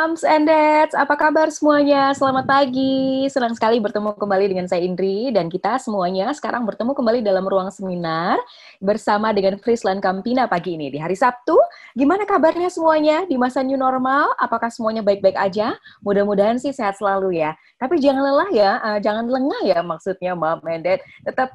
Moms and Dads, apa kabar semuanya? Selamat pagi. Senang sekali bertemu kembali dengan saya Indri dan kita semuanya sekarang bertemu kembali dalam ruang seminar bersama dengan Friesland Campina pagi ini di hari Sabtu. Gimana kabarnya semuanya di masa new normal? Apakah semuanya baik-baik aja? Mudah-mudahan sih sehat selalu ya. Tapi jangan lelah ya, jangan lengah ya maksudnya Mom and Dad. Tetap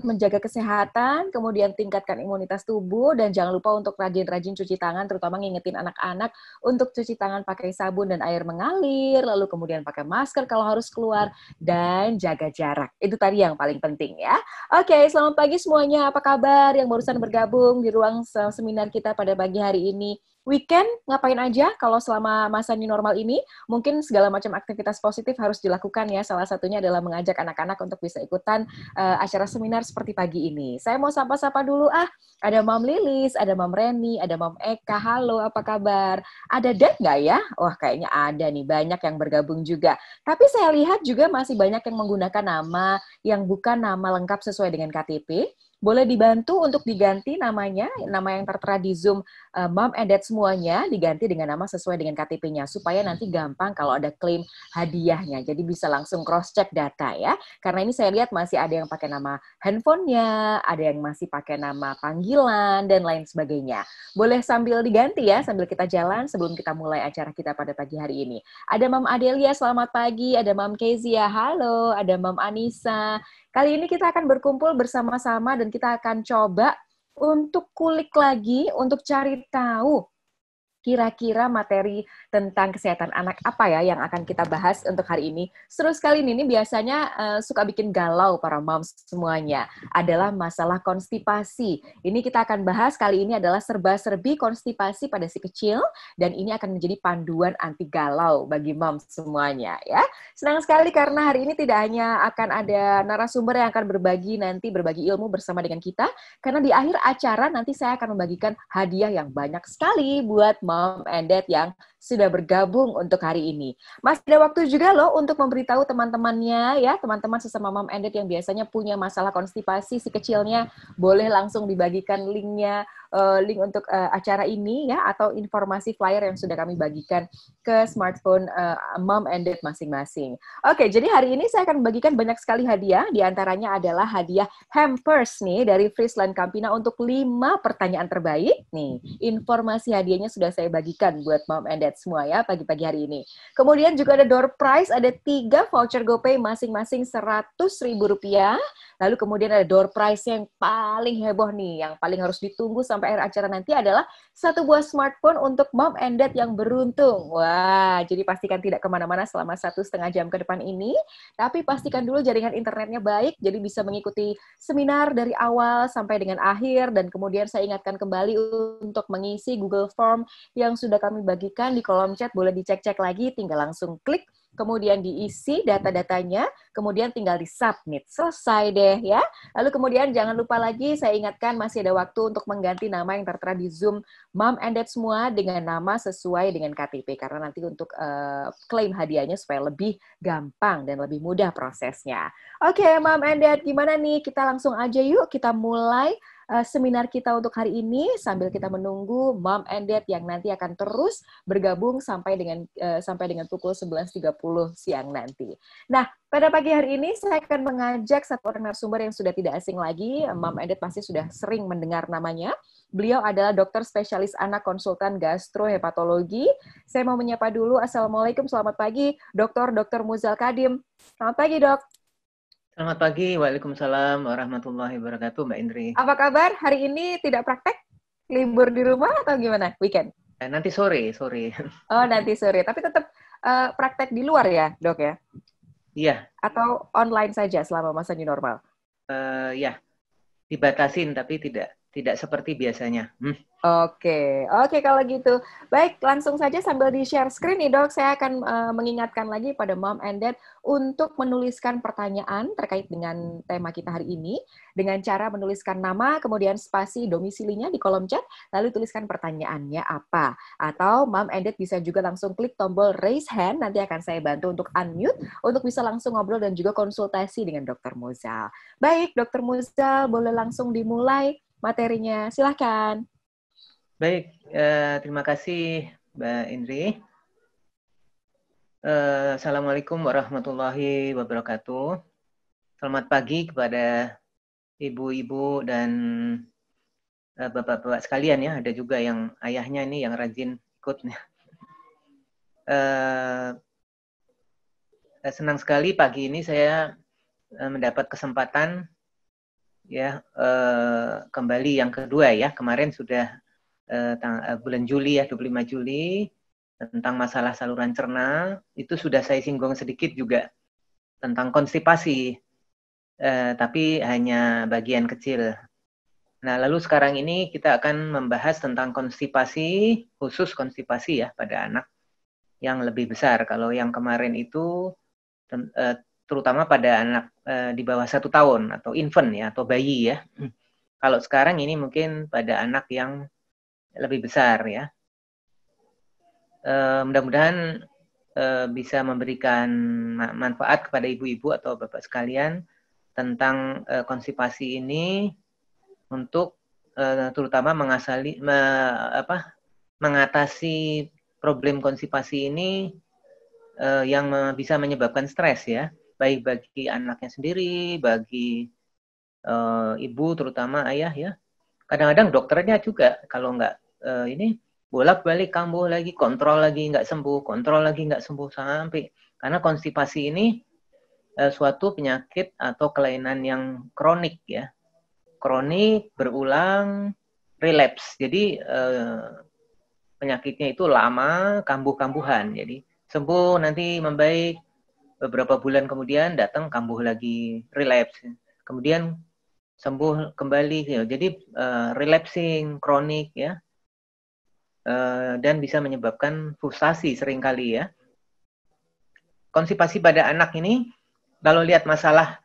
menjaga kesehatan, kemudian tingkatkan imunitas tubuh dan jangan lupa untuk rajin-rajin cuci tangan, terutama ngingetin anak-anak untuk cuci tangan pakai sabun dan air mengalir, lalu kemudian pakai masker kalau harus keluar, dan jaga jarak. Itu tadi yang paling penting ya. Oke, selamat pagi semuanya. Apa kabar yang barusan bergabung di ruang seminar kita pada pagi hari ini? Weekend ngapain aja kalau selama masa new normal ini? Mungkin segala macam aktivitas positif harus dilakukan ya. Salah satunya adalah mengajak anak-anak untuk bisa ikutan acara seminar seperti pagi ini. Saya mau sapa-sapa dulu Ada Mam Lilis, ada Mam Reni, ada Mam Eka. Halo, apa kabar? Ada Dad nggak ya? Wah, kayaknya ada nih, banyak yang bergabung juga. Tapi saya lihat juga masih banyak yang menggunakan nama yang bukan nama lengkap sesuai dengan KTP. Boleh dibantu untuk diganti namanya, nama yang tertera di Zoom Mom and Dad semuanya, diganti dengan nama sesuai dengan KTP-nya, supaya nanti gampang kalau ada klaim hadiahnya. Jadi bisa langsung cross-check data ya. Karena ini saya lihat masih ada yang pakai nama handphonenya, ada yang masih pakai nama panggilan, dan lain sebagainya. Boleh sambil diganti ya, sambil kita jalan sebelum kita mulai acara kita pada pagi hari ini. Ada Mam Adelia, selamat pagi. Ada Mam Kezia, halo. Ada Mam Anissa. Kali ini kita akan berkumpul bersama-sama dan kita akan coba untuk kulik lagi, untuk cari tahu kira-kira materi tentang kesehatan anak apa ya yang akan kita bahas untuk hari ini. Seru sekali ini biasanya suka bikin galau para moms semuanya. Adalah masalah konstipasi. Ini kita akan bahas kali ini adalah serba-serbi konstipasi pada si kecil, dan ini akan menjadi panduan anti galau bagi moms semuanya ya. Senang sekali karena hari ini tidak hanya akan ada narasumber yang akan berbagi ilmu bersama dengan kita, karena di akhir acara nanti saya akan membagikan hadiah yang banyak sekali buat Mom and Dad yang sudah bergabung untuk hari ini. Masih ada waktu juga loh untuk memberitahu teman-temannya ya, teman-teman sesama Mom and Dad yang biasanya punya masalah konstipasi si kecilnya, boleh langsung dibagikan linknya, link untuk acara ini ya, atau informasi flyer yang sudah kami bagikan ke smartphone Mom and Dad masing-masing. Oke, jadi hari ini saya akan membagikan banyak sekali hadiah, di antaranya adalah hadiah hampers nih dari Friesland Campina untuk 5 pertanyaan terbaik. Nih, informasi hadiahnya sudah saya bagikan buat Mom and Dad semua ya pagi-pagi hari ini. Kemudian juga ada door prize, ada 3 voucher GoPay masing-masing Rp100.000. Lalu kemudian ada door prize yang paling heboh nih, yang paling harus ditunggu sampai akhir acara nanti adalah 1 buah smartphone untuk Mom and Dad yang beruntung. Wah, jadi pastikan tidak kemana-mana selama 1,5 jam ke depan ini, tapi pastikan dulu jaringan internetnya baik, jadi bisa mengikuti seminar dari awal sampai dengan akhir, dan kemudian saya ingatkan kembali untuk mengisi Google Form yang sudah kami bagikan di kolom chat, boleh dicek-cek lagi, tinggal langsung klik, kemudian diisi data-datanya, kemudian tinggal di-submit. Selesai deh ya. Lalu kemudian jangan lupa lagi, saya ingatkan masih ada waktu untuk mengganti nama yang tertera di Zoom Mom and Dad semua dengan nama sesuai dengan KTP, karena nanti untuk klaim hadiahnya supaya lebih gampang dan lebih mudah prosesnya. Oke, Mom and Dad, gimana nih? Kita langsung aja yuk, kita mulai seminar kita untuk hari ini sambil kita menunggu Mom and Dad yang nanti akan terus bergabung sampai dengan pukul 11.30 siang nanti. Nah, pada pagi hari ini saya akan mengajak satu orang narasumber yang sudah tidak asing lagi. Mom and Dad pasti sudah sering mendengar namanya. Beliau adalah dokter spesialis anak konsultan gastrohepatologi. Saya mau menyapa dulu. Assalamualaikum, selamat pagi, Dr. Muzal Kadim. Selamat pagi, Dok. Selamat pagi, Waalaikumsalam warahmatullahi wabarakatuh, Mbak Indri. Apa kabar? Hari ini tidak praktek? Libur di rumah atau gimana? Weekend? Nanti sore. Oh, nanti sore. Tapi tetap praktek di luar ya, Dok ya? Iya. Atau online saja selama masa new normal? Ya, dibatasin tapi tidak seperti biasanya. Oke kalau gitu. Baik, langsung saja sambil di-share screen nih, Dok, saya akan mengingatkan lagi pada Mom and Dad untuk menuliskan pertanyaan terkait dengan tema kita hari ini dengan cara menuliskan nama, kemudian spasi domisilinya di kolom chat, lalu tuliskan pertanyaannya apa. Atau Mom and Dad bisa juga langsung klik tombol raise hand, nanti akan saya bantu untuk unmute, untuk bisa langsung ngobrol dan juga konsultasi dengan Dr. Muzal. Baik, Dr. Muzal, boleh langsung dimulai materinya. Silahkan. Baik, terima kasih Mbak Indri. Assalamualaikum warahmatullahi wabarakatuh. Selamat pagi kepada ibu-ibu dan bapak-bapak sekalian ya. Ada juga yang ayahnya ini yang rajin ikut. Senang sekali pagi ini saya mendapat kesempatan ya kembali yang kedua ya. Kemarin sudah bulan Juli ya, 25 Juli tentang masalah saluran cerna. Itu sudah saya singgung sedikit juga tentang konstipasi. Tapi hanya bagian kecil. Nah, lalu sekarang ini kita akan membahas tentang konstipasi, khusus konstipasi ya pada anak yang lebih besar. Kalau yang kemarin itu terutama pada anak di bawah 1 tahun atau infant ya, atau bayi ya. Kalau sekarang ini mungkin pada anak yang lebih besar ya. Mudah-mudahan bisa memberikan manfaat kepada ibu-ibu atau bapak sekalian tentang konstipasi ini untuk terutama mengatasi problem konstipasi ini yang bisa menyebabkan stres ya, baik bagi anaknya sendiri, bagi ibu terutama ayah ya. Kadang-kadang dokternya juga kalau nggak ini bolak-balik kambuh lagi, kontrol lagi nggak sembuh, kontrol lagi nggak sembuh sampai karena konstipasi ini suatu penyakit atau kelainan yang kronik ya. Kronik, berulang, relapse. Jadi penyakitnya itu lama, kambuh-kambuhan. Jadi sembuh nanti membaik, beberapa bulan kemudian datang kambuh lagi, relapse. Kemudian sembuh kembali. Ya. Jadi relapsing, kronik ya. Dan bisa menyebabkan frustasi seringkali ya. Konstipasi pada anak ini, kalau lihat masalah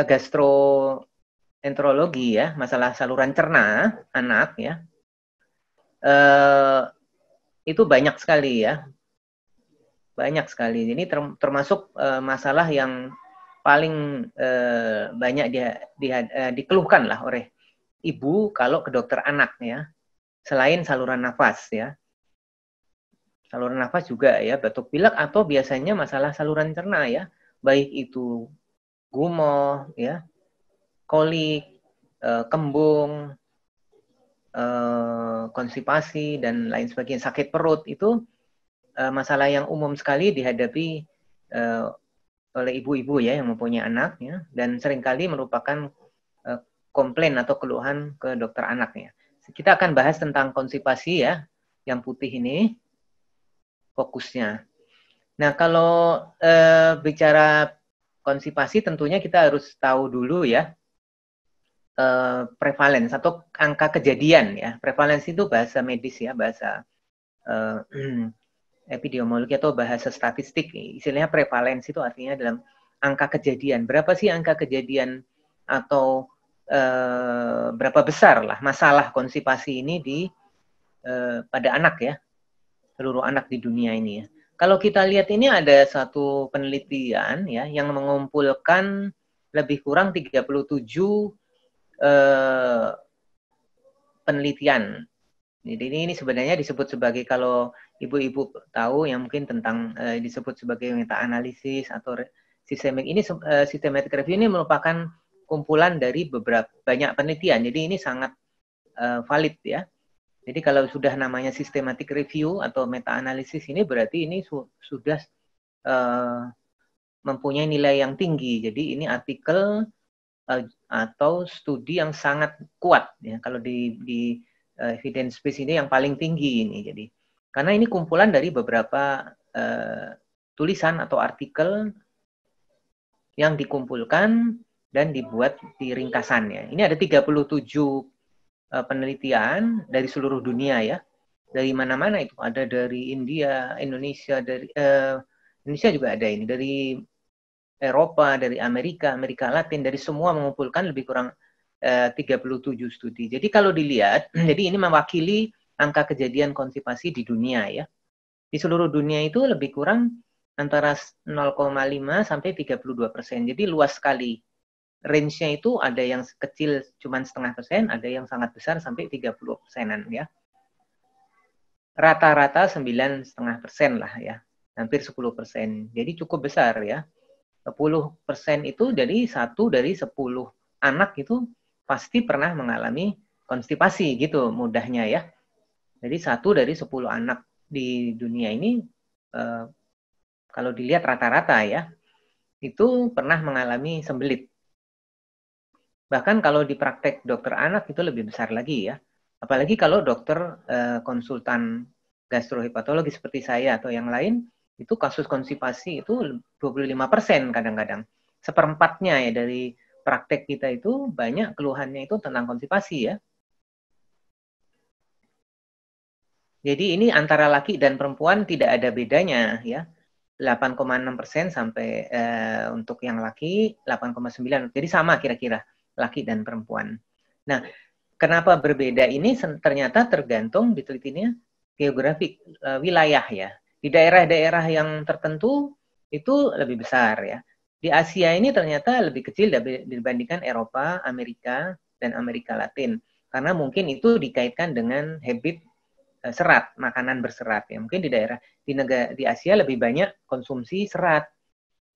gastroenterologi ya, masalah saluran cerna anak ya, itu banyak sekali ya, banyak sekali. Ini termasuk masalah yang paling banyak dikeluhkan lah oleh ibu kalau ke dokter anak ya, selain saluran nafas ya. Saluran nafas juga ya, batuk pilek atau biasanya masalah saluran cerna ya, baik itu gumoh ya, kolik, kembung, konstipasi dan lain sebagainya, sakit perut itu masalah yang umum sekali dihadapi oleh ibu-ibu ya yang mempunyai anak ya, dan seringkali merupakan komplain atau keluhan ke dokter anaknya. Kita akan bahas tentang konstipasi ya, yang putih ini fokusnya. Nah, kalau bicara konstipasi tentunya kita harus tahu dulu ya prevalence atau angka kejadian ya. Prevalence itu bahasa medis ya, bahasa epidemiologi atau bahasa statistik. Istilahnya prevalence itu artinya dalam angka kejadian. Berapa sih angka kejadian atau berapa besar lah masalah konstipasi ini pada anak ya, seluruh anak di dunia ini ya. Kalau kita lihat ini ada satu penelitian ya yang mengumpulkan lebih kurang 37 penelitian. Jadi ini sebenarnya disebut sebagai, kalau ibu-ibu tahu yang mungkin tentang disebut sebagai meta-analisis atau sistemik. Ini systematic review ini merupakan kumpulan dari beberapa banyak penelitian. Jadi ini sangat valid ya. Jadi kalau sudah namanya systematic review atau meta-analisis ini berarti ini sudah mempunyai nilai yang tinggi. Jadi ini artikel atau studi yang sangat kuat ya. Kalau di evidence base ini yang paling tinggi ini. Jadi karena ini kumpulan dari beberapa tulisan atau artikel yang dikumpulkan dan dibuat di ringkasannya. Ini ada 37 penelitian dari seluruh dunia ya. Dari mana-mana itu, ada dari India, Indonesia, dari Indonesia juga ada ini, dari Eropa, dari Amerika, Amerika Latin, dari semua mengumpulkan lebih kurang 37 studi. Jadi kalau dilihat, jadi ini mewakili angka kejadian konstipasi di dunia ya. Di seluruh dunia itu lebih kurang antara 0,5 sampai 32%. Jadi luas sekali. Range-nya itu ada yang kecil cuma 0,5%, ada yang sangat besar sampai 30%-an ya. Rata-rata 9,5% lah ya. hampir 10%. Jadi cukup besar ya. 10% itu dari 1 dari 10 anak itu pasti pernah mengalami konstipasi gitu mudahnya ya. Jadi 1 dari 10 anak di dunia ini kalau dilihat rata-rata ya, itu pernah mengalami sembelit. Bahkan kalau di praktek dokter anak itu lebih besar lagi ya. Apalagi kalau dokter konsultan gastrohepatologi seperti saya atau yang lain, itu kasus konstipasi itu 25% kadang-kadang. Seperempatnya ya dari praktek kita itu banyak keluhannya itu tentang konstipasi ya. Jadi ini antara laki dan perempuan tidak ada bedanya ya. 8,6% sampai untuk yang laki 8,9. Jadi sama kira-kira laki dan perempuan. Nah, kenapa berbeda ini ternyata tergantung ditelitinya geografik wilayah ya. Di daerah-daerah yang tertentu itu lebih besar ya. Di Asia ini ternyata lebih kecil dibandingkan Eropa, Amerika, dan Amerika Latin. Karena mungkin itu dikaitkan dengan habit serat, makanan berserat ya. Mungkin di Asia lebih banyak konsumsi serat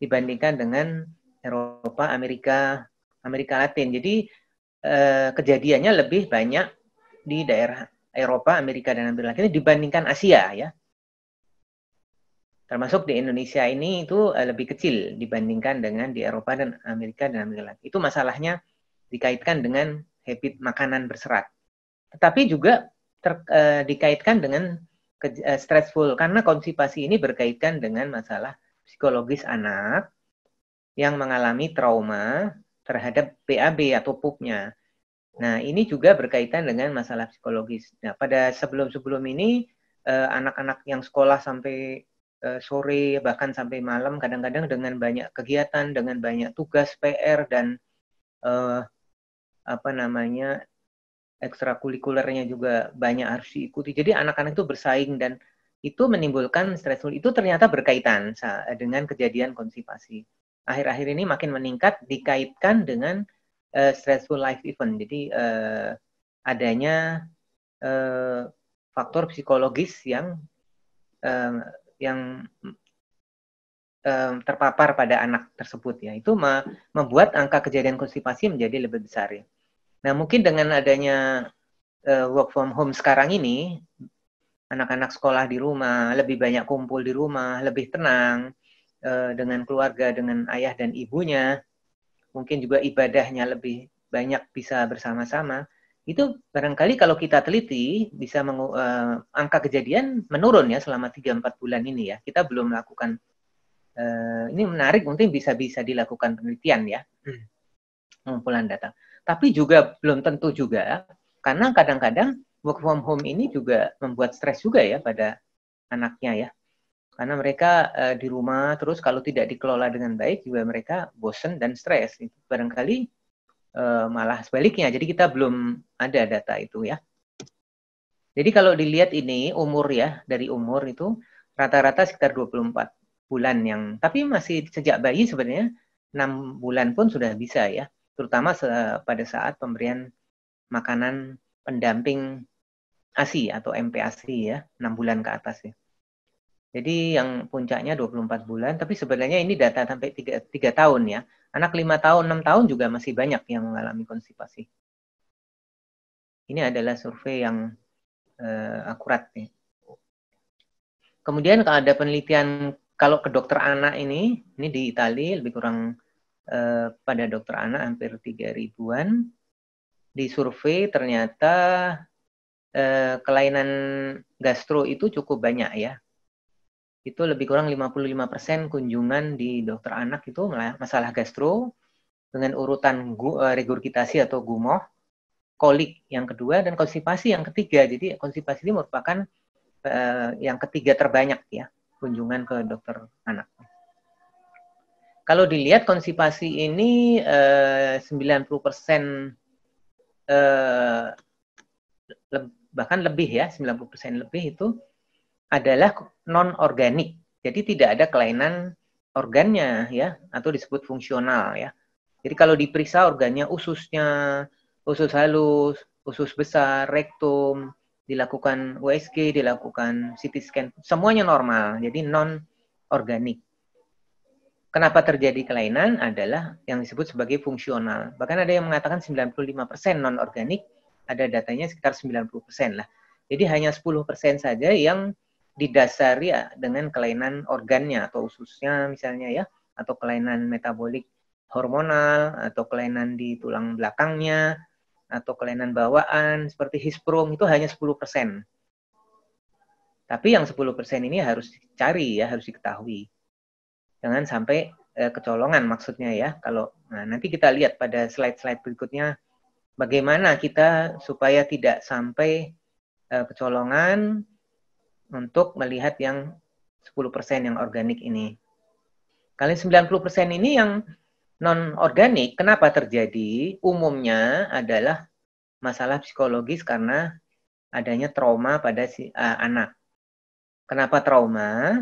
dibandingkan dengan Eropa, Amerika Latin. Jadi kejadiannya lebih banyak di daerah Eropa, Amerika dan Amerika Latin dibandingkan Asia ya. Termasuk di Indonesia ini itu lebih kecil dibandingkan dengan di Eropa dan Amerika Latin. Itu masalahnya dikaitkan dengan habit makanan berserat. Tetapi juga dikaitkan dengan stressful karena konstipasi ini berkaitan dengan masalah psikologis anak yang mengalami trauma terhadap BAB atau PUP-nya. Nah, ini juga berkaitan dengan masalah psikologis. Nah, pada sebelum ini anak-anak yang sekolah sampai sore bahkan sampai malam kadang-kadang dengan banyak kegiatan, dengan banyak tugas PR dan ekstrakurikulernya juga banyak harus diikuti. Jadi anak-anak itu bersaing dan itu menimbulkan stressful. Itu ternyata berkaitan dengan kejadian konstipasi. Akhir-akhir ini makin meningkat dikaitkan dengan stressful life event. Jadi adanya faktor psikologis yang terpapar pada anak tersebut ya. Itu membuat angka kejadian konstipasi menjadi lebih besar ya. Nah, mungkin dengan adanya work from home sekarang ini, anak-anak sekolah di rumah, lebih banyak kumpul di rumah, lebih tenang dengan keluarga, dengan ayah dan ibunya, mungkin juga ibadahnya lebih banyak bisa bersama-sama. Itu barangkali kalau kita teliti, bisa angka kejadian menurun ya selama 3-4 bulan ini ya. Kita belum melakukan, ini menarik, mungkin bisa dilakukan penelitian ya, pengumpulan data. Tapi juga belum tentu juga, karena kadang-kadang work from home ini juga membuat stres juga ya pada anaknya ya. Karena mereka di rumah, terus kalau tidak dikelola dengan baik, juga mereka bosen dan stres. Barangkali malah sebaliknya, jadi kita belum ada data itu ya. Jadi kalau dilihat ini, umur ya, dari umur itu, rata-rata sekitar 24 bulan tapi masih sejak bayi sebenarnya, 6 bulan pun sudah bisa ya. Terutama pada saat pemberian makanan pendamping ASI atau MPASI ya, 6 bulan ke atas ya. Jadi yang puncaknya 24 bulan, tapi sebenarnya ini data sampai 3 tahun ya. Anak 5 tahun, 6 tahun juga masih banyak yang mengalami konstipasi. Ini adalah survei yang akurat nih. Kemudian kalau ada penelitian, kalau ke dokter anak ini di Italia lebih kurang pada dokter anak hampir 3.000-an, di survei ternyata kelainan gastro itu cukup banyak ya. Itu lebih kurang 55% kunjungan di dokter anak itu masalah gastro dengan urutan regurgitasi atau gumoh, kolik yang kedua, dan konstipasi yang ketiga. Jadi konstipasi ini merupakan yang ketiga terbanyak ya kunjungan ke dokter anak. Kalau dilihat konstipasi ini 90% bahkan lebih ya, 90% lebih itu adalah non-organik. Jadi tidak ada kelainan organnya ya, atau disebut fungsional ya. Jadi kalau diperiksa organnya, ususnya, usus halus, usus besar, rektum, dilakukan USG, dilakukan CT scan, semuanya normal. Jadi organik. Kenapa terjadi kelainan adalah yang disebut sebagai fungsional. Bahkan ada yang mengatakan 95% non-organik, ada datanya sekitar 90% lah. Jadi hanya 10% saja yang didasari dengan kelainan organnya atau ususnya misalnya ya, atau kelainan metabolik hormonal, atau kelainan di tulang belakangnya, atau kelainan bawaan seperti hisprum, itu hanya 10%. Tapi yang 10% ini harus dicari ya, harus diketahui. Jangan sampai kecolongan maksudnya ya. Nanti kita lihat pada slide-slide berikutnya bagaimana kita supaya tidak sampai kecolongan untuk melihat yang 10% yang organik ini. Kali 90% ini yang non-organik, kenapa terjadi? Umumnya adalah masalah psikologis karena adanya trauma pada si anak. Kenapa trauma?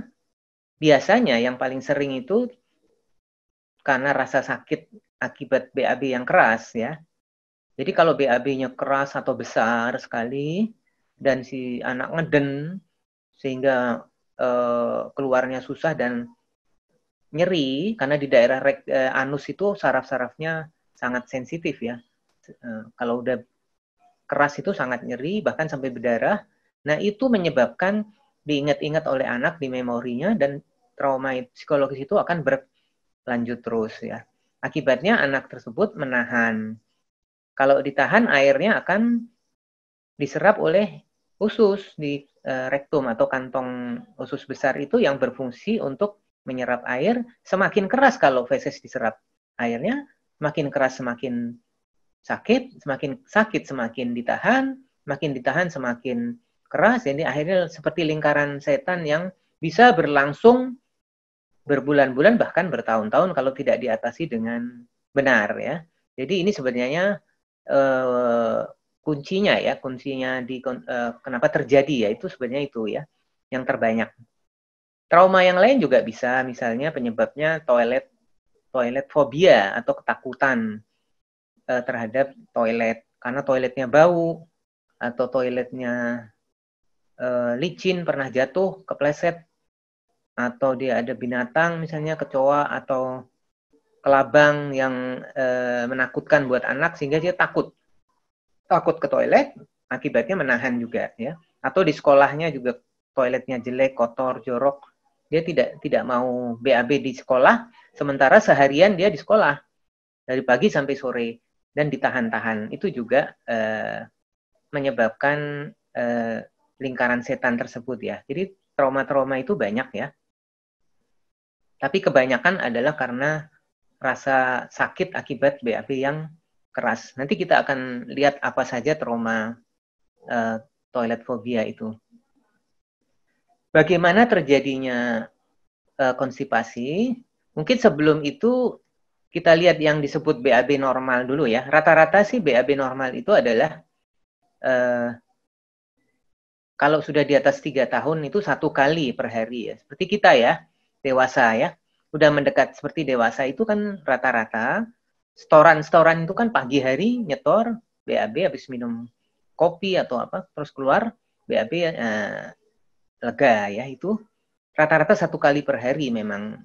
Biasanya yang paling sering itu karena rasa sakit akibat BAB yang keras ya. Jadi kalau BAB-nya keras atau besar sekali dan si anak ngeden sehingga keluarnya susah dan nyeri karena di daerah anus itu saraf-sarafnya sangat sensitif ya. Kalau udah keras itu sangat nyeri bahkan sampai berdarah. Nah, itu menyebabkan diingat-ingat oleh anak di memorinya dan trauma psikologis itu akan berlanjut terus ya. Akibatnya anak tersebut menahan. Kalau ditahan airnya akan diserap oleh usus di rektum atau kantong usus besar itu yang berfungsi untuk menyerap air. Semakin keras kalau feses diserap airnya, makin keras semakin sakit semakin ditahan, makin ditahan semakin keras. Jadi akhirnya seperti lingkaran setan yang bisa berlangsung berbulan-bulan bahkan bertahun-tahun kalau tidak diatasi dengan benar ya. Jadi ini sebenarnya kuncinya kenapa terjadi ya itu sebenarnya itu ya yang terbanyak. Trauma yang lain juga bisa, misalnya penyebabnya toilet fobia atau ketakutan terhadap toilet karena toiletnya bau atau toiletnya licin, pernah jatuh, kepleset, atau dia ada binatang misalnya kecoa atau kelabang yang menakutkan buat anak sehingga dia takut ke toilet, akibatnya menahan juga ya. Atau di sekolahnya juga toiletnya jelek, kotor, jorok, dia tidak mau BAB di sekolah, sementara seharian dia di sekolah dari pagi sampai sore dan ditahan-tahan. Itu juga menyebabkan lingkaran setan tersebut ya. Jadi trauma-trauma itu banyak ya. Tapi kebanyakan adalah karena rasa sakit akibat BAB yang keras. Nanti kita akan lihat apa saja trauma toilet fobia itu. Bagaimana terjadinya konstipasi? Mungkin sebelum itu kita lihat yang disebut BAB normal dulu ya. Rata-rata sih BAB normal itu adalah kalau sudah di atas 3 tahun itu 1 kali per hari ya. Seperti kita ya, dewasa ya. Udah mendekat seperti dewasa itu kan rata-rata setoran itu kan pagi hari nyetor BAB habis minum kopi atau apa terus keluar BAB lega ya, itu rata-rata 1 kali per hari memang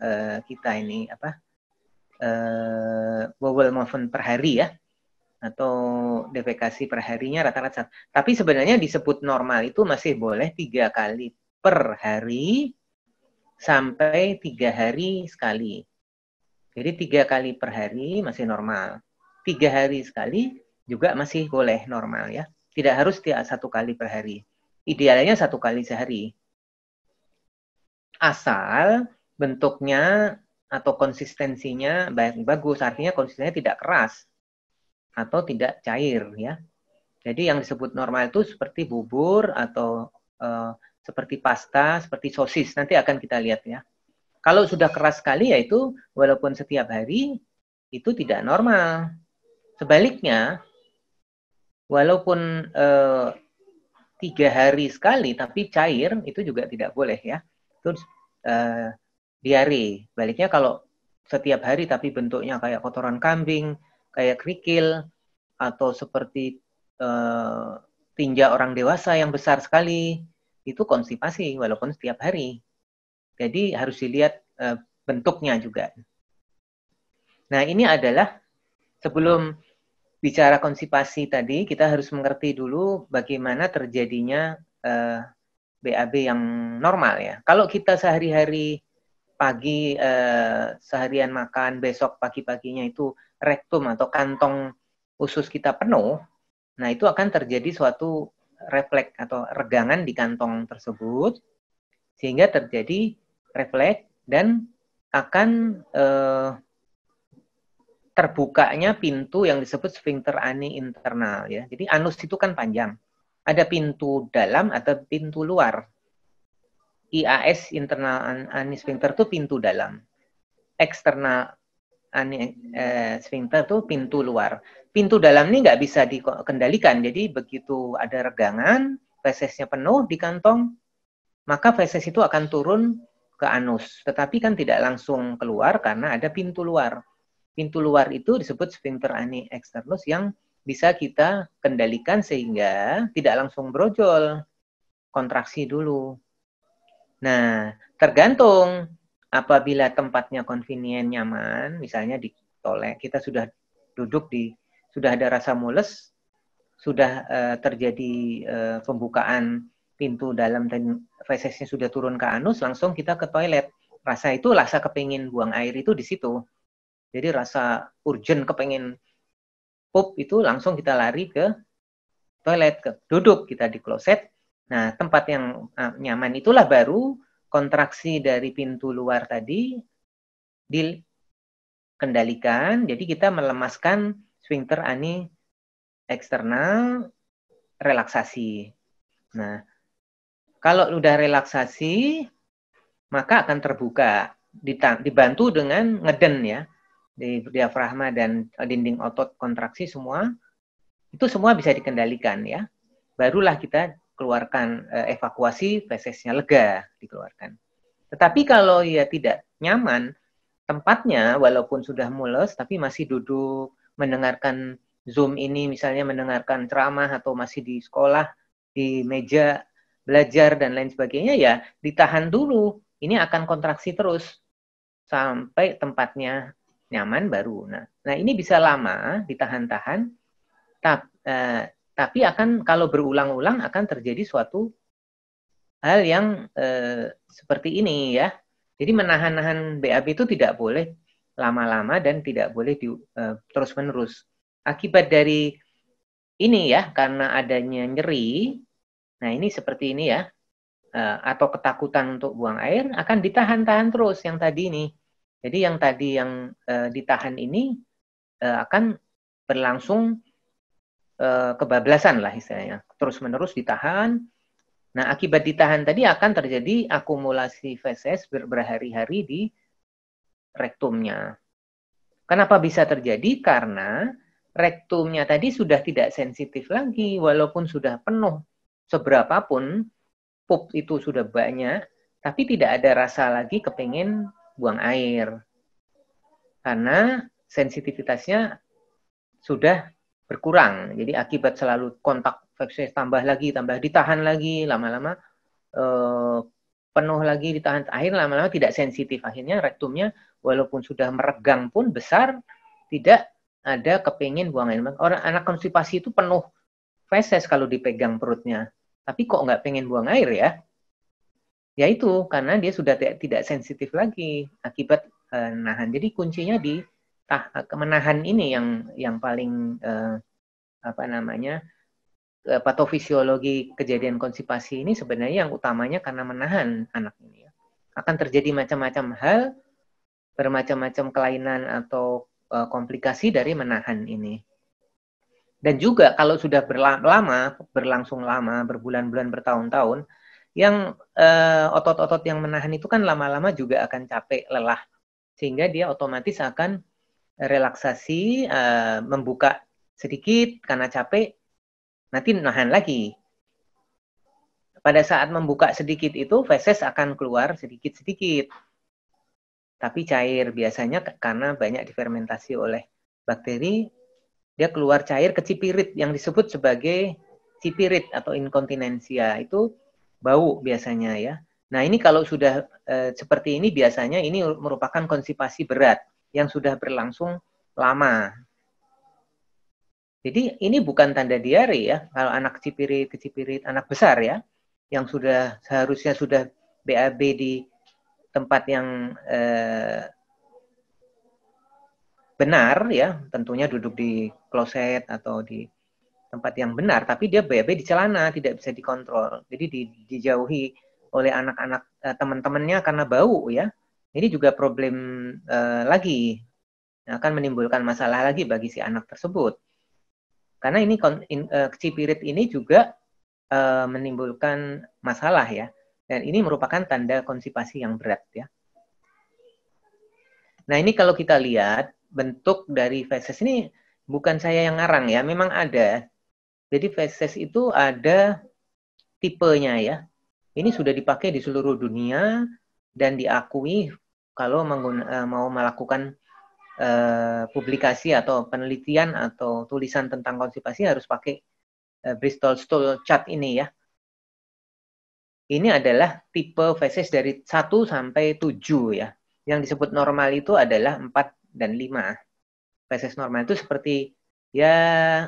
kita ini bowel movement per hari ya, atau defekasi per harinya rata-rata. Tapi sebenarnya disebut normal itu masih boleh 3 kali per hari sampai 3 hari sekali. Jadi 3 kali per hari masih normal. 3 hari sekali juga masih boleh normal ya. Tidak harus 1 kali per hari. Idealnya 1 kali sehari. Asal bentuknya atau konsistensinya bagus, artinya konsistensinya tidak keras atau tidak cair ya. Jadi yang disebut normal itu seperti bubur atau seperti pasta, seperti sosis. Nanti akan kita lihat ya. Kalau sudah keras sekali ya itu walaupun setiap hari itu tidak normal. Sebaliknya, walaupun 3 hari sekali tapi cair itu juga tidak boleh ya. Itu diare. Baliknya kalau setiap hari tapi bentuknya kayak kotoran kambing, kayak kerikil, atau seperti tinja orang dewasa yang besar sekali, itu konstipasi walaupun setiap hari. Jadi harus dilihat bentuknya juga. Nah, ini adalah sebelum bicara konstipasi tadi, kita harus mengerti dulu bagaimana terjadinya BAB yang normal ya. Kalau kita sehari-hari pagi seharian makan, besok pagi-paginya itu rektum atau kantong usus kita penuh, nah itu akan terjadi suatu refleks atau regangan di kantong tersebut, sehingga terjadi refleks dan akan terbukanya pintu yang disebut sphincter ani internal ya. Jadi anus itu kan panjang. Ada pintu dalam atau pintu luar. IAS internal ani sphincter itu pintu dalam. Eksternal ani sphincter itu pintu luar. Pintu dalam ini nggak bisa dikendalikan. Jadi begitu ada regangan, fesesnya penuh di kantong, maka feses itu akan turun ke anus. Tetapi kan tidak langsung keluar karena ada pintu luar. Pintu luar itu disebut sphincter ani externus yang bisa kita kendalikan sehingga tidak langsung brojol. Kontraksi dulu. Nah, tergantung apabila tempatnya convenient, nyaman, misalnya di toilet, kita sudah duduk sudah ada rasa mules, sudah terjadi pembukaan pintu dalam dan fesesnya sudah turun ke anus, langsung kita ke toilet. Rasa kepingin buang air itu di situ. Jadi rasa urgent kepingin pup itu langsung kita lari ke toilet, duduk kita di kloset. Nah, tempat yang nyaman itulah baru kontraksi dari pintu luar tadi dikendalikan. Jadi kita melemaskan sphincter ani eksternal, relaksasi. Nah, kalau udah relaksasi, maka akan terbuka. Dibantu dengan ngeden ya. Di diafragma dan dinding otot kontraksi semua. Itu semua bisa dikendalikan ya. Barulah kita keluarkan evakuasi, fesesnya lega dikeluarkan. Tetapi kalau ya tidak nyaman, tempatnya walaupun sudah mules, tapi masih duduk, mendengarkan Zoom ini, misalnya mendengarkan ceramah, atau masih di sekolah, di meja belajar, dan lain sebagainya, ya ditahan dulu. Ini akan kontraksi terus, sampai tempatnya nyaman baru. Nah ini bisa lama, ditahan-tahan, tapi akan kalau berulang-ulang akan terjadi suatu hal yang seperti ini ya. Jadi menahan-nahan BAB itu tidak boleh lama-lama dan tidak boleh terus-menerus. Akibat dari ini ya, karena adanya nyeri, nah ini seperti ini ya, atau ketakutan untuk buang air, akan ditahan-tahan terus yang tadi ini. Jadi yang tadi yang ditahan ini akan berlangsung kebablasan lah istilahnya. Terus-menerus ditahan. Nah, akibat ditahan tadi akan terjadi akumulasi feses berhari-hari di rektumnya. Kenapa bisa terjadi? Karena rektumnya tadi sudah tidak sensitif lagi, walaupun sudah penuh seberapapun, pup itu sudah banyak, tapi tidak ada rasa lagi kepingin buang air. Karena sensitivitasnya sudah berkurang. Jadi akibat selalu kontak feses tambah lagi, ditahan lagi, lama-lama penuh lagi, ditahan, akhirnya lama-lama tidak sensitif. Akhirnya rektumnya walaupun sudah meregang pun besar, tidak ada kepingin buang air. Orang anak konstipasi itu penuh feses kalau dipegang perutnya. Tapi kok nggak pengen buang air ya? Ya itu, karena dia sudah tidak sensitif lagi akibat nahan. Jadi kuncinya di menahan ini yang paling patofisiologi kejadian konstipasi ini sebenarnya yang utamanya karena menahan anak ini ya. Akan terjadi macam-macam hal, bermacam-macam kelainan atau komplikasi dari menahan ini. Dan juga kalau sudah berlangsung lama, berbulan-bulan, bertahun-tahun, yang otot-otot yang menahan itu kan lama-lama juga akan capek, lelah, sehingga dia otomatis akan relaksasi, membuka sedikit karena capek, nanti nahan lagi. Pada saat membuka sedikit itu, feses akan keluar sedikit-sedikit. Tapi cair, biasanya karena banyak difermentasi oleh bakteri, dia keluar cair kecipirit yang disebut sebagai cipirit atau inkontinensia. Itu bau biasanya ya. Nah, ini kalau sudah seperti ini biasanya ini merupakan konstipasi berat yang sudah berlangsung lama. Jadi ini bukan tanda diare ya, kalau anak kecipirit, anak besar ya, yang seharusnya sudah BAB di tempat yang benar ya, tentunya duduk di kloset atau di tempat yang benar, tapi dia BAB di celana, tidak bisa dikontrol. Jadi dijauhi oleh anak-anak teman-temannya karena bau ya. Ini juga problem lagi, akan menimbulkan masalah lagi bagi si anak tersebut. Karena ini kecipirit ini juga menimbulkan masalah ya. Dan ini merupakan tanda konstipasi yang berat ya. Nah, ini kalau kita lihat bentuk dari feses ini bukan saya yang ngarang ya, memang ada. Jadi feses itu ada tipenya ya. Ini sudah dipakai di seluruh dunia dan diakui kalau mau melakukan publikasi atau penelitian atau tulisan tentang konstipasi harus pakai Bristol Stool Chart ini ya. Ini adalah tipe feses dari 1 sampai 7 ya. Yang disebut normal itu adalah 4 dan 5. Feses normal itu seperti ya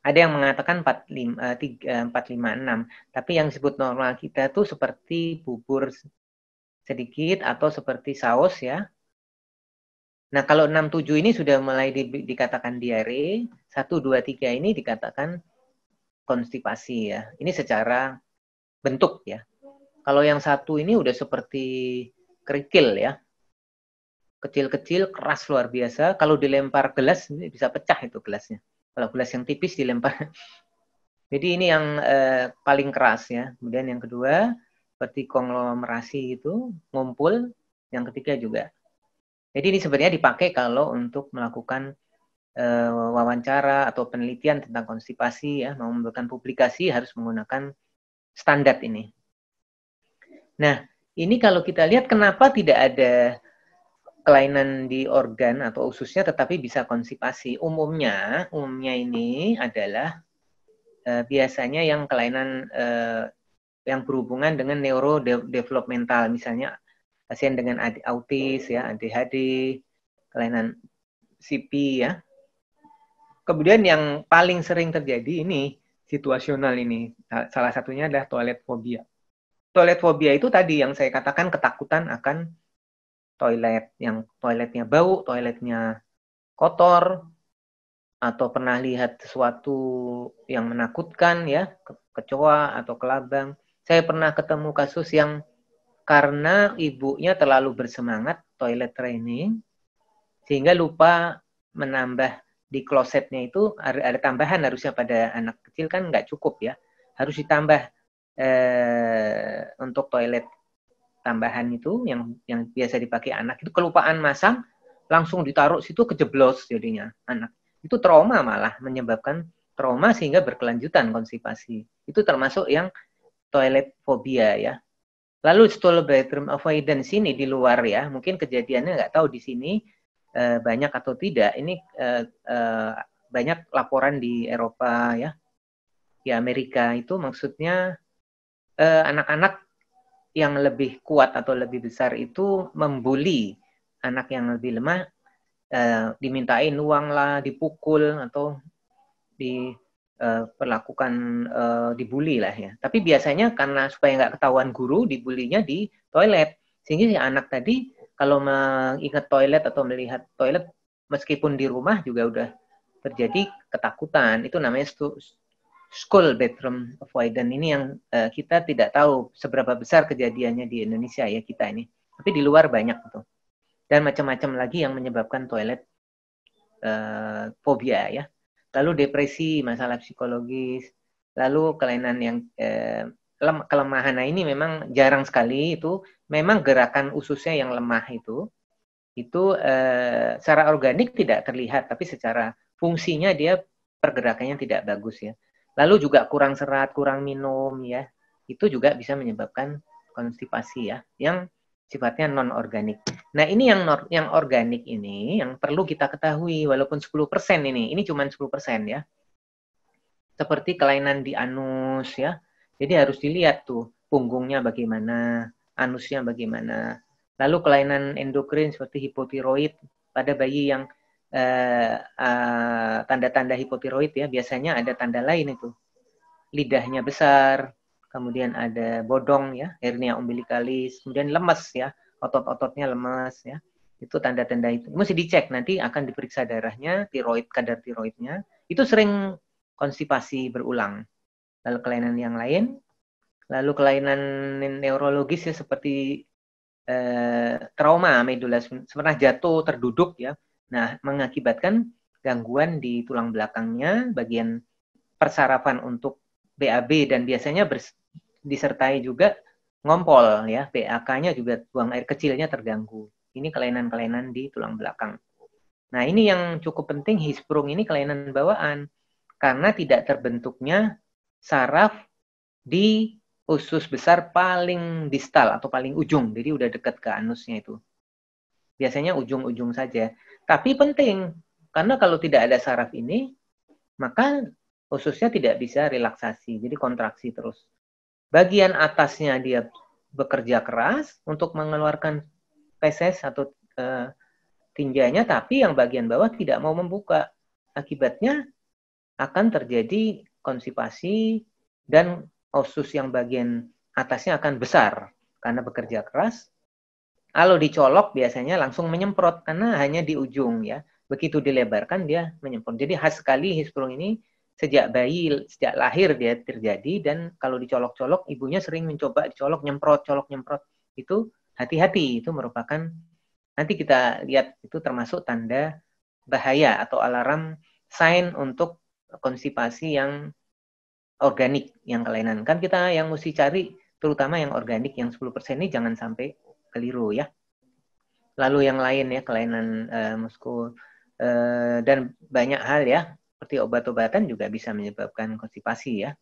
ada yang mengatakan 4, 5, 6. Tapi yang disebut normal kita tuh seperti bubur sedikit atau seperti saus ya. Nah, kalau 6, 7 ini sudah mulai dikatakan diare, 1, 2, 3 ini dikatakan konstipasi ya. Ini secara bentuk ya. Kalau yang 1 ini udah seperti kerikil ya. Kecil-kecil, keras luar biasa. Kalau dilempar gelas, bisa pecah itu gelasnya. Kalau gelas yang tipis dilempar. Jadi ini yang paling keras ya. Kemudian yang kedua, seperti konglomerasi itu, ngumpul. Yang ketiga juga. Jadi ini sebenarnya dipakai kalau untuk melakukan wawancara atau penelitian tentang konstipasi ya, mau memberikan publikasi harus menggunakan standar ini. Nah, ini kalau kita lihat kenapa tidak ada kelainan di organ atau ususnya tetapi bisa konstipasi. Umumnya ini adalah biasanya yang kelainan yang berhubungan dengan neurodevelopmental, misalnya pasien dengan autis ya, ADHD, kelainan CP ya. Kemudian yang paling sering terjadi ini situasional ini. Salah satunya adalah toilet fobia. Toilet fobia itu tadi yang saya katakan ketakutan akan toilet, yang toiletnya bau, toiletnya kotor, atau pernah lihat sesuatu yang menakutkan ya, kecoa atau kelabang. Saya pernah ketemu kasus yang karena ibunya terlalu bersemangat toilet training, sehingga lupa menambah di klosetnya itu ada tambahan, harusnya pada anak kecil kan nggak cukup ya, harus ditambah untuk toilet tambahan itu yang biasa dipakai anak itu kelupaan masang, langsung ditaruh situ, kejeblos jadinya anak. Itu trauma, malah menyebabkan trauma sehingga berkelanjutan konstipasi. Itu termasuk yang toilet fobia ya. Lalu stool bathroom avoidance ini di luar ya, mungkin kejadiannya nggak tahu di sini banyak atau tidak. Ini banyak laporan di Eropa ya, di Amerika itu maksudnya anak-anak yang lebih kuat atau lebih besar itu membuli anak yang lebih lemah, dimintain uang lah, dipukul atau diperlakukan dibully lah ya. Tapi biasanya karena supaya nggak ketahuan guru, dibulinya di toilet, sehingga si anak tadi kalau mengingat toilet atau melihat toilet meskipun di rumah juga udah terjadi ketakutan. Itu namanya school bathroom avoidance. Ini yang kita tidak tahu seberapa besar kejadiannya di Indonesia ya kita ini. Tapi di luar banyak tuh. Dan macam-macam lagi yang menyebabkan toilet fobia ya. Lalu depresi, masalah psikologis, lalu kelainan yang kelemahan. Nah, ini memang jarang sekali itu. Memang gerakan ususnya yang lemah itu secara organik tidak terlihat, tapi secara fungsinya dia pergerakannya tidak bagus ya. Lalu juga kurang serat, kurang minum ya. Itu juga bisa menyebabkan konstipasi ya, yang sifatnya non-organik. Nah, ini yang organik ini yang perlu kita ketahui, walaupun 10% ini cuma 10% ya. Seperti kelainan di anus ya, Jadi harus dilihat tuh punggungnya bagaimana, anusnya bagaimana. Lalu kelainan endokrin seperti hipotiroid pada bayi yang tanda-tanda hipotiroid ya, biasanya ada tanda lain itu. Lidahnya besar, kemudian ada bodong ya, hernia umbilikalis, kemudian lemes ya, otot-ototnya lemes ya. Itu tanda-tanda itu. Mesti dicek, nanti akan diperiksa darahnya, tiroid, kadar tiroidnya. Itu sering konstipasi berulang. Lalu kelainan yang lain, lalu kelainan neurologis ya seperti trauma medula pernah jatuh terduduk ya. Nah, mengakibatkan gangguan di tulang belakangnya, bagian persarafan untuk BAB dan biasanya disertai juga ngompol ya, BAK-nya juga buang air kecilnya terganggu. Ini kelainan-kelainan di tulang belakang. Nah, ini yang cukup penting, Hirschsprung ini kelainan bawaan karena tidak terbentuknya saraf di usus besar paling distal atau paling ujung. Jadi udah dekat ke anusnya itu. Biasanya ujung-ujung saja. Tapi penting, karena kalau tidak ada saraf ini, maka ususnya tidak bisa relaksasi. Jadi kontraksi terus. Bagian atasnya dia bekerja keras untuk mengeluarkan feses atau tinjanya, tapi yang bagian bawah tidak mau membuka. Akibatnya akan terjadi konstipasi dan usus yang bagian atasnya akan besar karena bekerja keras. Kalau dicolok biasanya langsung menyemprot karena hanya di ujung ya. Begitu dilebarkan dia menyemprot. Jadi khas sekali Hirschsprung ini sejak bayi, sejak lahir dia terjadi dan kalau dicolok-colok ibunya sering mencoba dicolok nyemprot, colok nyemprot. Itu hati-hati, itu merupakan nanti kita lihat itu termasuk tanda bahaya atau alarm sign untuk konstipasi yang organik, yang kelainan. Kan kita yang mesti cari terutama yang organik, yang 10% ini jangan sampai keliru ya. Lalu yang lain ya, kelainan muskul dan banyak hal ya, seperti obat-obatan juga bisa menyebabkan konstipasi ya.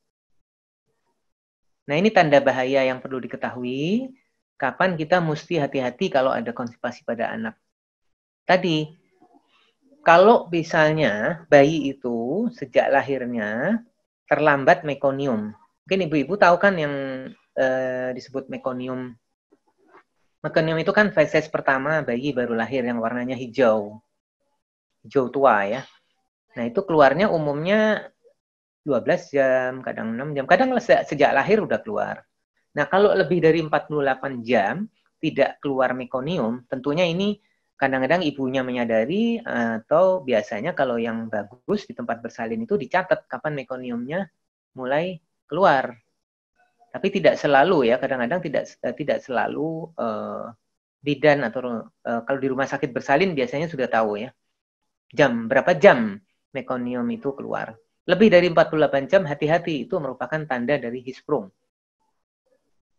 Nah, ini tanda bahaya yang perlu diketahui. Kapan kita mesti hati-hati kalau ada konstipasi pada anak. Tadi, kalau misalnya bayi itu sejak lahirnya terlambat mekonium. Mungkin ibu-ibu tahu kan yang disebut mekonium. Mekonium itu kan feses pertama bayi baru lahir yang warnanya hijau. Hijau tua ya. Nah, itu keluarnya umumnya 12 jam, kadang 6 jam. Kadang sejak lahir udah keluar. Nah, kalau lebih dari 48 jam tidak keluar mekonium, tentunya ini kadang-kadang ibunya menyadari atau biasanya kalau yang bagus di tempat bersalin itu dicatat kapan mekoniumnya mulai keluar. Tapi tidak selalu ya, kadang-kadang tidak selalu bidan atau kalau di rumah sakit bersalin biasanya sudah tahu ya. Berapa jam mekonium itu keluar. Lebih dari 48 jam hati-hati, itu merupakan tanda dari Hirschsprung.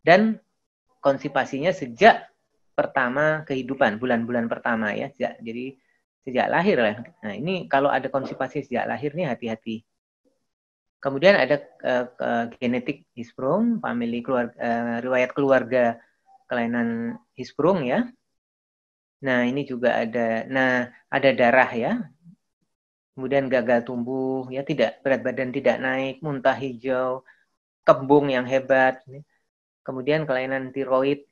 Dan konstipasinya sejak pertama kehidupan, bulan-bulan pertama ya. Jadi sejak lahir lah. Nah, ini kalau ada konstipasi sejak lahir nih hati-hati. Kemudian ada genetik Hirschsprung, riwayat keluarga kelainan Hirschsprung ya. Nah, ini juga ada darah ya. Kemudian gagal tumbuh, ya berat badan tidak naik, muntah hijau, kembung yang hebat. Kemudian kelainan tiroid,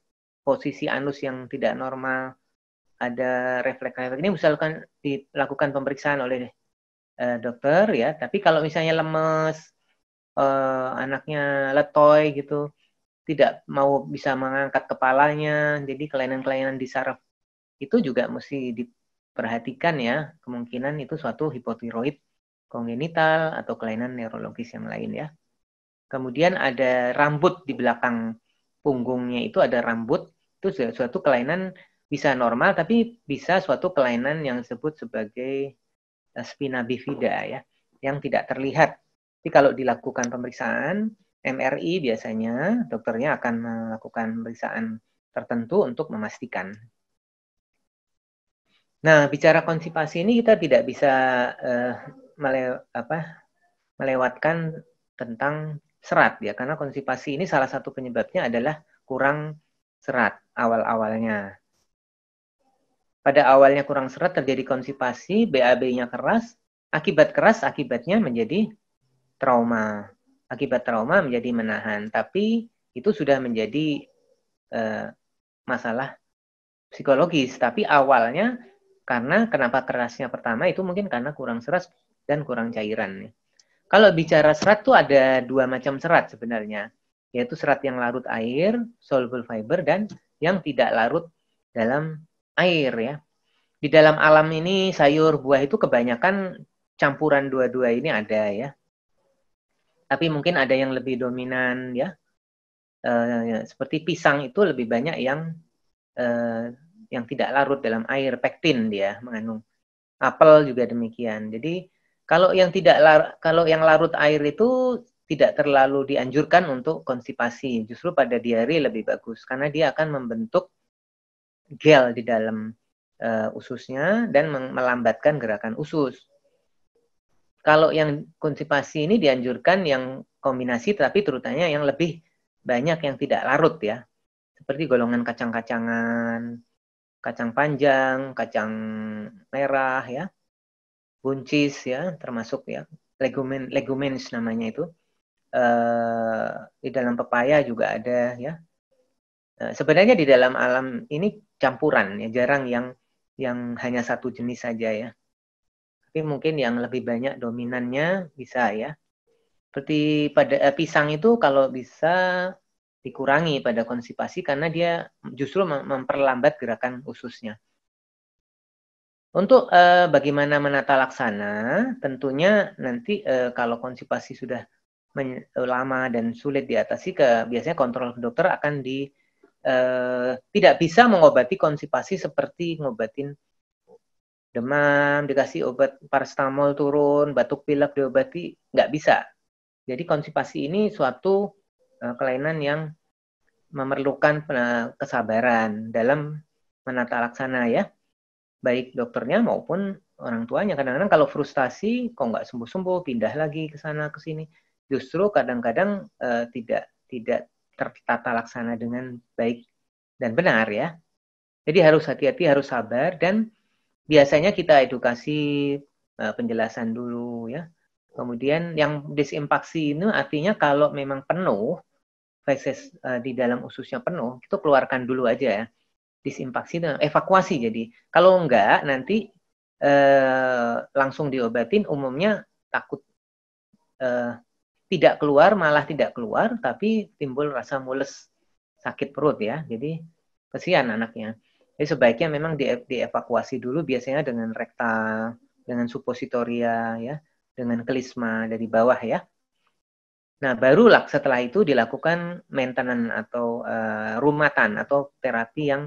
posisi anus yang tidak normal, ada refleks-refleks. Ini misalkan dilakukan pemeriksaan oleh dokter ya. Tapi kalau misalnya lemes, anaknya letoy gitu, tidak mau bisa mengangkat kepalanya, jadi kelainan-kelainan di saraf itu juga mesti diperhatikan ya. Kemungkinan itu suatu hipotiroid kongenital atau kelainan neurologis yang lain ya. Kemudian ada rambut di belakang punggungnya itu ada rambut, itu suatu kelainan bisa normal tapi bisa suatu kelainan yang disebut sebagai spina bifida ya, yang tidak terlihat. Jadi kalau dilakukan pemeriksaan MRI biasanya dokternya akan melakukan pemeriksaan tertentu untuk memastikan. Nah, bicara konstipasi ini kita tidak bisa melewatkan tentang serat ya, karena konstipasi ini salah satu penyebabnya adalah kurang serat awal-awalnya. Pada awalnya kurang serat terjadi konstipasi, BAB-nya keras, akibatnya menjadi trauma. akibat trauma menjadi menahan. Tapi itu sudah menjadi masalah psikologis. Tapi awalnya karena kenapa kerasnya pertama itu mungkin karena kurang serat dan kurang cairan. Kalau bicara serat tuh ada dua macam serat sebenarnya, yaitu serat yang larut air, soluble fiber, dan yang tidak larut dalam air ya. Di dalam alam ini sayur buah itu kebanyakan campuran dua-dua ini ada ya. Tapi mungkin ada yang lebih dominan ya. Seperti pisang itu lebih banyak yang tidak larut dalam air, pektin dia mengandung. Apel juga demikian. Jadi kalau yang larut air itu tidak terlalu dianjurkan untuk konstipasi. Justru pada diare lebih bagus karena dia akan membentuk gel di dalam ususnya dan melambatkan gerakan usus. Kalau yang konstipasi ini dianjurkan yang kombinasi, tapi terutama yang lebih banyak yang tidak larut ya. Seperti golongan kacang-kacangan, kacang panjang, kacang merah ya, buncis ya, termasuk ya legumens namanya itu. Di dalam pepaya juga ada ya. Sebenarnya di dalam alam ini campuran ya, jarang yang hanya satu jenis saja ya. Tapi mungkin yang lebih banyak dominannya bisa ya. Seperti pada pisang itu kalau bisa dikurangi pada konstipasi karena dia justru memperlambat gerakan ususnya. Untuk bagaimana menata laksana, tentunya nanti kalau konstipasi sudah lama dan sulit diatasi, biasanya kontrol ke dokter akan tidak bisa mengobati konstipasi seperti ngobatin demam, dikasih obat paracetamol turun, batuk pilek diobati, nggak bisa. Jadi konstipasi ini suatu kelainan yang memerlukan kesabaran dalam menata laksana ya. Baik dokternya maupun orang tuanya. Kadang-kadang kalau frustasi, kok nggak sembuh-sembuh, pindah lagi ke sana ke sini. Justru kadang-kadang tidak tertata laksana dengan baik dan benar ya. Jadi harus hati-hati, harus sabar, dan biasanya kita edukasi penjelasan dulu ya. Kemudian yang disinfaksi ini artinya kalau memang penuh, feses di dalam ususnya penuh, itu keluarkan dulu aja ya. Disinfaksi dan evakuasi. Jadi kalau enggak nanti langsung diobatin, umumnya takut tidak keluar, malah tidak keluar, tapi timbul rasa mules, sakit perut ya. Jadi kesian anaknya. Jadi sebaiknya memang dievakuasi dulu, biasanya dengan rektal, dengan supositoria ya, dengan kelisma dari bawah ya. Nah, barulah setelah itu dilakukan maintenance atau rumatan atau terapi yang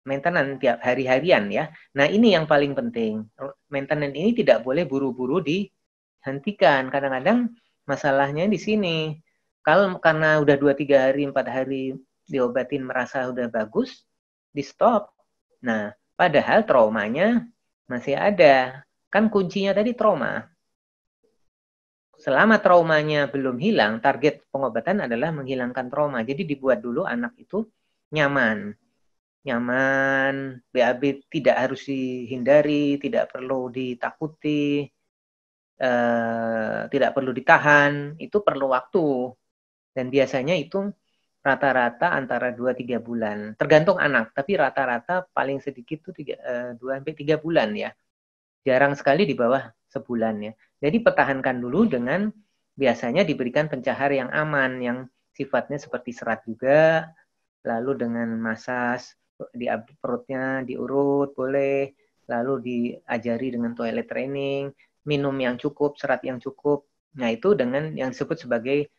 maintenance tiap hari-harian ya. Nah, ini yang paling penting. Maintenance ini tidak boleh buru-buru dihentikan. Kadang-kadang masalahnya di sini. Kalau karena udah 2-3 hari, 4 hari diobatin merasa udah bagus, di stop. Nah, padahal traumanya masih ada. Kan kuncinya tadi trauma. Selama traumanya belum hilang, target pengobatan adalah menghilangkan trauma. Jadi dibuat dulu anak itu nyaman, BAB tidak harus dihindari, tidak perlu ditakuti, tidak perlu ditahan, itu perlu waktu. Dan biasanya itu rata-rata antara 2-3 bulan. Tergantung anak, tapi rata-rata paling sedikit itu 2-3 bulan ya. Jarang sekali di bawah sebulan ya. Jadi pertahankan dulu dengan biasanya diberikan pencahar yang aman, yang sifatnya seperti serat juga, lalu dengan masas di perutnya diurut boleh, lalu diajari dengan toilet training, minum yang cukup, serat yang cukup. Nah, itu dengan yang disebut sebagai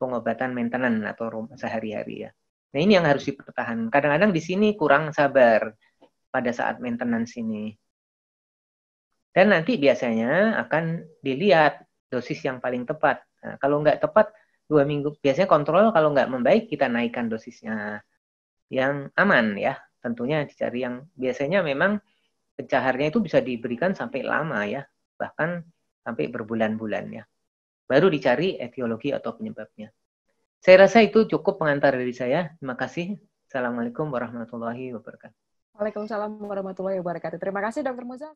pengobatan maintenance atau sehari-hari ya. Nah, ini yang harus dipertahankan. Kadang-kadang di sini kurang sabar pada saat maintenance ini. Dan nanti biasanya akan dilihat dosis yang paling tepat. Nah, kalau nggak tepat 2 minggu, biasanya kontrol, kalau nggak membaik kita naikkan dosisnya yang aman ya. Tentunya dicari yang biasanya memang pencaharnya itu bisa diberikan sampai lama ya, bahkan sampai berbulan-bulan ya. Baru dicari etiologi atau penyebabnya. Saya rasa itu cukup pengantar dari saya. Terima kasih. Assalamualaikum warahmatullahi wabarakatuh. Waalaikumsalam warahmatullahi wabarakatuh. Terima kasih Dr. Muza.